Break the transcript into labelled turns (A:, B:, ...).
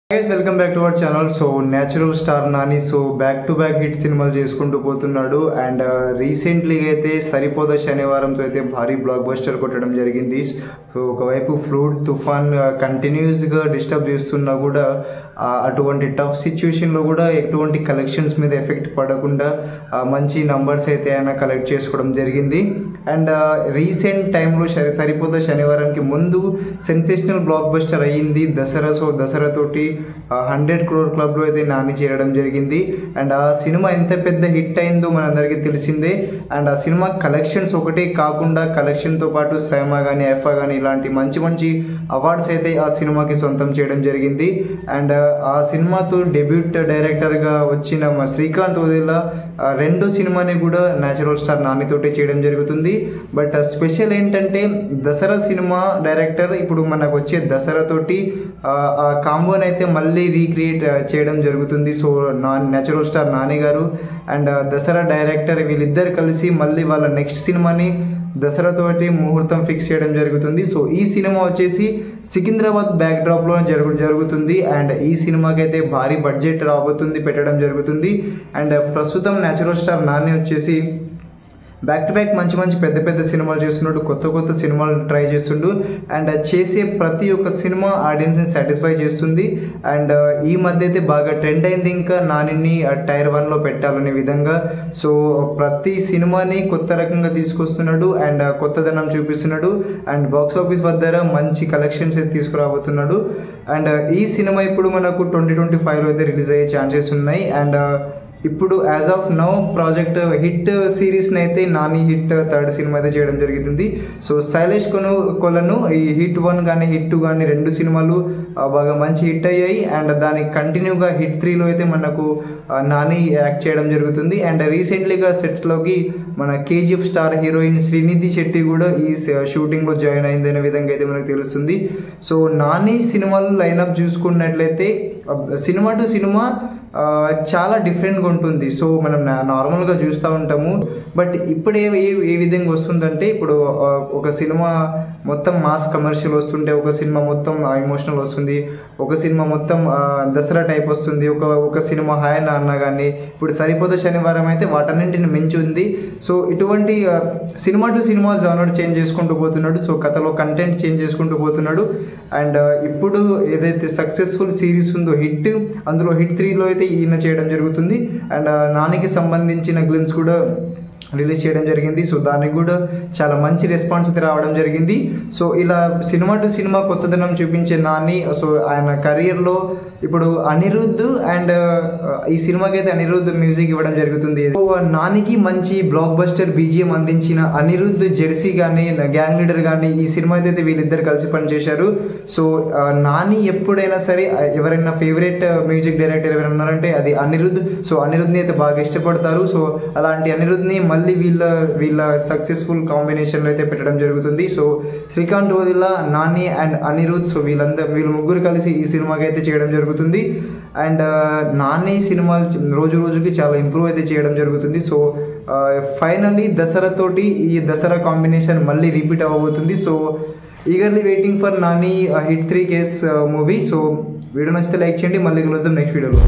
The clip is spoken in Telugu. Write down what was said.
A: Guys, welcome back to our channel. So natural star Nani back to back hit సినిమాలు చేసుకుంటూ పోతున్నాడు అండ్ రీసెంట్లీ అయితే సరిపోదా శనివారంతో అయితే భారీ బ్లాక్ బస్టర్ కొట్టడం జరిగింది. సో ఒకవైపు ఫ్లూడ్ తుఫాన్ కంటిన్యూస్ గా డిస్టర్బ్ చేస్తున్నా కూడా అటువంటి టఫ్ సిచ్యువేషన్ లో కూడా ఎటువంటి కలెక్షన్స్ మీద ఎఫెక్ట్ పడకుండా మంచి నంబర్స్ అయితే ఆయన కలెక్ట్ చేసుకోవడం జరిగింది. అండ్ రీసెంట్ టైంలో సరిపోదా శనివారంకి ముందు సెన్సేషనల్ బ్లాక్ బస్టర్ అయ్యింది దసరా. సో దసరా తోటి 100 crore క్లబ్లో అయితే నాని చేరడం జరిగింది. అండ్ ఆ సినిమా ఎంత పెద్ద హిట్ అయిందో మనందరికీ తెలిసిందే. అండ్ ఆ సినిమా కలెక్షన్స్ ఒకటే కాకుండా కలెక్షన్తో పాటు సైమా కానీ ఎఫ్ఆ కానీ ఇలాంటి మంచి మంచి అవార్డ్స్ అయితే ఆ సినిమాకి సొంతం చేయడం జరిగింది. అండ్ ఆ సినిమాతో డెబ్యూట్ డైరెక్టర్గా వచ్చిన శ్రీకాంత్ వదిలా రెండో సినిమాని కూడా న్యాచురల్ స్టార్ నానితోటే చేయడం జరుగుతుంది. బట్ స్పెషల్ ఏంటంటే దసరా సినిమా డైరెక్టర్ ఇప్పుడు మనకు వచ్చే దసరా తోటి ఆ కాంబోని అయితే మళ్ళీ రీక్రియేట్ చేయడం జరుగుతుంది. సో న్యాచురల్ స్టార్ నాని గారు అండ్ దసరా డైరెక్టర్ వీళ్ళిద్దరు కలిసి మళ్ళీ వాళ్ళ నెక్స్ట్ సినిమాని దసరా తోటి ముహూర్తం ఫిక్స్ చేయడం జరుగుతుంది. సో ఈ సినిమా వచ్చేసి సికింద్రాబాద్ బ్యాక్ డ్రాప్లో జరుగుతుంది. అండ్ ఈ సినిమాకి అయితే భారీ బడ్జెట్ రాబోతుంది, పెట్టడం జరుగుతుంది. అండ్ ప్రస్తుతం న్యాచురల్ స్టార్ నాని వచ్చేసి బ్యాక్ టు బ్యాక్ మంచి మంచి పెద్ద పెద్ద సినిమాలు చేస్తున్నాడు, కొత్త సినిమాలు ట్రై చేస్తుండు. అండ్ చేసే ప్రతి ఒక్క సినిమా ఆడియన్స్ని సాటిస్ఫై చేస్తుంది. అండ్ ఈ మధ్య అయితే బాగా ట్రెండ్ అయింది ఇంకా నానిని టైర్ 1లో పెట్టాలనే విధంగా. సో ప్రతి సినిమాని కొత్త రకంగా తీసుకొస్తున్నాడు అండ్ కొత్తదనం చూపిస్తున్నాడు. అండ్ బాక్స్ ఆఫీస్ వద్ద మంచి కలెక్షన్స్ అయితే తీసుకురాబోతున్నాడు. అండ్ ఈ సినిమా ఇప్పుడు మనకు 2025లో అయితే రిలీజ్ అయ్యే ఛాన్సెస్ ఉన్నాయి. అండ్ ఇప్పుడు as of now project hit సిరీస్ని అయితే నాని హిట్ థర్డ్ సినిమా అయితే చేయడం జరుగుతుంది. సో శైలేష్ కొలను ఈ హిట్ 1 కానీ హిట్ 2 కానీ రెండు సినిమాలు బాగా మంచి హిట్ అయ్యాయి. అండ్ దానికి కంటిన్యూగా హిట్ 3లో అయితే మనకు నాని యాక్ట్ చేయడం జరుగుతుంది. అండ్ రీసెంట్లీగా సెట్స్లోకి మన KGF star heroine Srinidhi Shetty కూడా ఈ షూటింగ్లో జాయిన్ అయింది అనే విధంగా అయితే మనకు తెలుస్తుంది. సో నాని సినిమాలు లైనప్ చూసుకున్నట్లయితే సినిమా టు సినిమా చాలా డిఫరెంట్గా ఉంటుంది. సో మనం నార్మల్గా చూస్తూ ఉంటాము. బట్ ఇప్పుడు ఏ విధంగా వస్తుందంటే ఇప్పుడు ఒక సినిమా మొత్తం మాస్ కమర్షియల్ వస్తుంటే, ఒక సినిమా మొత్తం ఎమోషనల్ వస్తుంది, ఒక సినిమా మొత్తం దసరా టైప్ వస్తుంది, ఒక సినిమా హాయ్ నాన్న కానీ ఇప్పుడు సరిపోదా శనివారం అయితే వాటన్నింటిని మించి ఉంది. సో ఇటువంటి cinema to cinema genre change చేసుకుంటూ పోతున్నాడు. సో కథలో కంటెంట్ చేంజ్ చేసుకుంటూ పోతున్నాడు. అండ్ ఇప్పుడు ఏదైతే సక్సెస్ఫుల్ సిరీస్ ఉందో హిట్, అందులో హిట్ 3లో అయితే ఈయన చేయడం జరుగుతుంది. అండ్ నానికి సంబంధించిన గ్లిమ్స్ కూడా రిలీజ్ చేయడం జరిగింది. సో దానికి కూడా చాలా మంచి రెస్పాన్స్ అయితే రావడం జరిగింది. సో ఇలా సినిమా టు సినిమా కొత్తదనం చూపించే నాని సో ఆయన కెరియర్లో ఇప్పుడు అనిరుద్ధ్ అండ్ ఈ సినిమాకి అయితే అనిరుద్ధ్ మ్యూజిక్ ఇవ్వడం జరుగుతుంది. సో నానికి మంచి బ్లాక్ బస్టర్ బీజిఎం అందించిన అనిరుద్ధ్ జెర్సీ కానీ గ్యాంగ్ లీడర్ కానీ ఈ సినిమా అయితే వీళ్ళిద్దరు కలిసి పనిచేశారు. సో నాని ఎప్పుడైనా సరే ఎవరైనా ఫేవరెట్ మ్యూజిక్ డైరెక్టర్ ఎవరైనా ఉన్నారంటే అది అనిరుద్ధ్. సో అనిరుద్ధ్ని అయితే బాగా ఇష్టపడతారు. సో అలాంటి అనిరుద్ధ్ని మళ్ళీ వీళ్ళ సక్సెస్ఫుల్ కాంబినేషన్లో అయితే పెట్టడం జరుగుతుంది. So Srikanth Odela, Nani and Anirudh so వీళ్ళు ముగ్గురు కలిసి ఈ సినిమాకి అయితే చేయడం జరుగుతుంది. అండ్ నాని సినిమాలు రోజు రోజుకి చాలా ఇంప్రూవ్ అయితే చేయడం జరుగుతుంది. సో ఫైనల్లీ దసరా తోటి ఈ దసరా కాంబినేషన్ మళ్ళీ రిపీట్ అవ్వబోతుంది. So eagerly waiting for Nani hit 3 case movie. So video నచ్చితే లైక్ చేయండి. మళ్ళీ కలుద్దాం నెక్స్ట్ వీడియోలో.